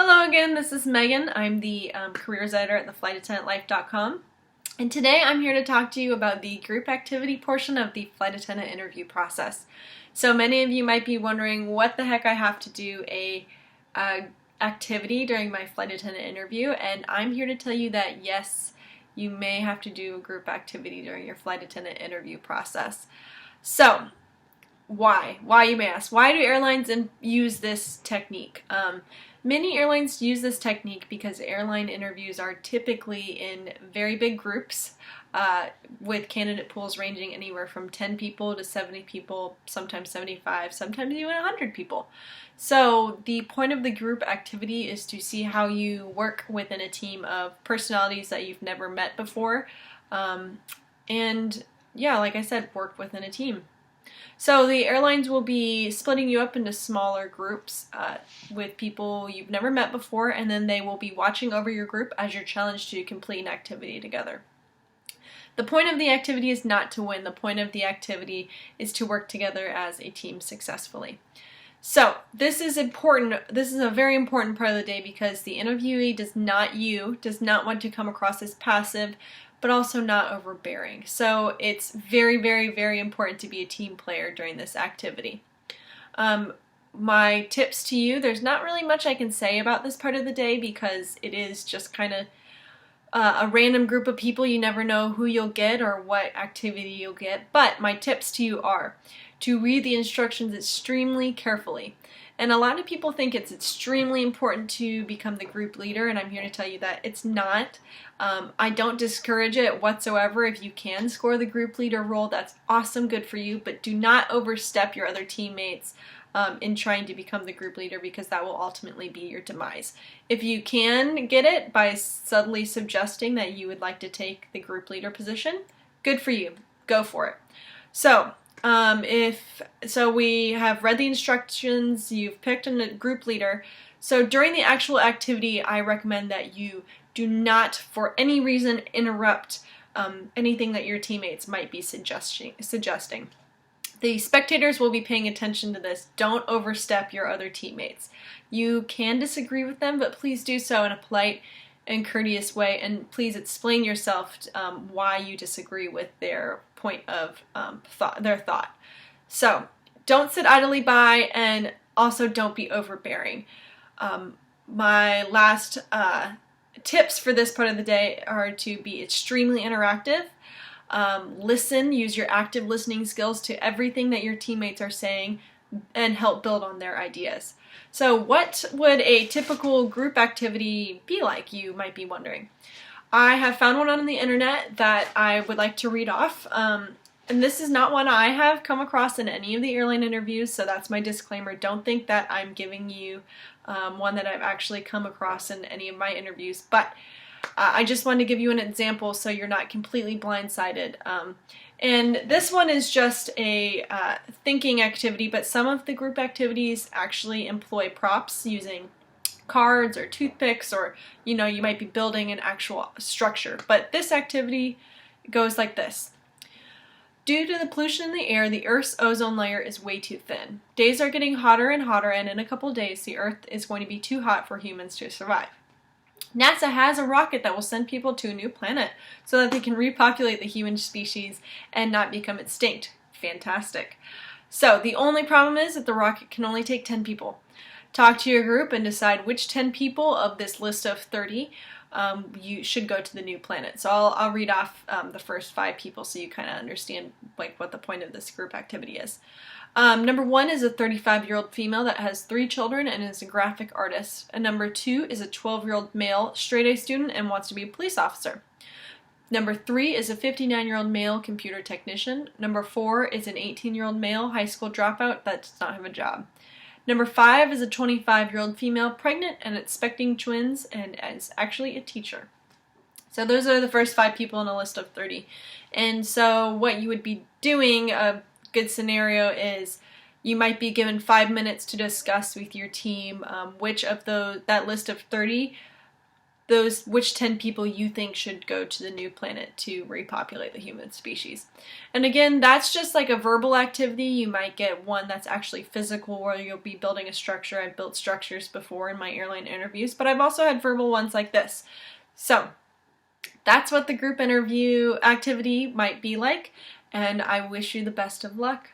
Hello again, this is Megan. I'm the careers editor at theflightattendantlife.com, and today I'm here to talk to you about the group activity portion of the flight attendant interview process. So many of you might be wondering what the heck I have to do a activity during my flight attendant interview, and I'm here to tell you that yes, you may have to do a group activity during your flight attendant interview process. So why? Why, you may ask? Why do airlines use this technique? Many airlines use this technique because airline interviews are typically in very big groups with candidate pools ranging anywhere from 10 people to 70 people, sometimes 75, sometimes even 100 people. So the point of the group activity is to see how you work within a team of personalities that you've never met before. And yeah, like I said, work within a team. So the airlines will be splitting you up into smaller groups with people you've never met before, and then they will be watching over your group as you're challenged to complete an activity together. The point of the activity is not to win. The point of the activity is to work together as a team successfully. So this is important. This is a very important part of the day because the interviewee does not want to come across as passive, but also not overbearing. So it's very, very, very important to be a team player during this activity. My tips to you, there's not really much I can say about this part of the day because it is just kind of a random group of people. You never know who you'll get or what activity you'll get. But my tips to you are to read the instructions extremely carefully. And a lot of people think it's extremely important to become the group leader, and I'm here to tell you that it's not. I don't discourage it whatsoever. If you can score the group leader role, that's awesome, good for you, but do not overstep your other teammates in trying to become the group leader because that will ultimately be your demise. If you can get it by subtly suggesting that you would like to take the group leader position, good for you. Go for it. So we have read the instructions, you've picked a group leader. So during the actual activity, I recommend that you do not, for any reason, interrupt anything that your teammates might be suggesting. The spectators will be paying attention to this. Don't overstep your other teammates. You can disagree with them, but please do so in a polite and courteous way, and please explain yourself why you disagree with their point of thought. So don't sit idly by, and also don't be overbearing. My last tips for this part of the day are to be extremely interactive. Listen, use your active listening skills to everything that your teammates are saying and help build on their ideas. So what would a typical group activity be like, you might be wondering. I have found one on the internet that I would like to read off. And this is not one I have come across in any of the airline interviews, so that's my disclaimer. Don't think that I'm giving you one that I've actually come across in any of my interviews, but I just wanted to give you an example so you're not completely blindsided. And this one is just a thinking activity, but some of the group activities actually employ props using cards or toothpicks, or you might be building an actual structure. But this activity goes like this. Due to the pollution in the air, the Earth's ozone layer is way too thin. Days are getting hotter and hotter, and in a couple days, the Earth is going to be too hot for humans to survive. NASA has a rocket that will send people to a new planet so that they can repopulate the human species and not become extinct. Fantastic. So the only problem is that the rocket can only take 10 people. Talk to your group and decide which 10 people of this list of 30 you should go to the new planet. So I'll read off the first 5 people so you kind of understand what the point of this group activity is. Number 1 is a 35-year-old female that has 3 children and is a graphic artist. And number 2 is a 12-year-old male straight-A student and wants to be a police officer. Number 3 is a 59-year-old male computer technician. Number 4 is an 18-year-old male high school dropout that does not have a job. Number 5 is a 25-year-old female pregnant and expecting twins and is actually a teacher. So those are the first 5 people on a list of 30. And so what you would be doing, a good scenario is you might be given 5 minutes to discuss with your team which of that list of 30 which 10 people you think should go to the new planet to repopulate the human species. And again, that's just like a verbal activity. You might get one that's actually physical where you'll be building a structure. I've built structures before in my airline interviews, but I've also had verbal ones like this. So that's what the group interview activity might be like, and I wish you the best of luck.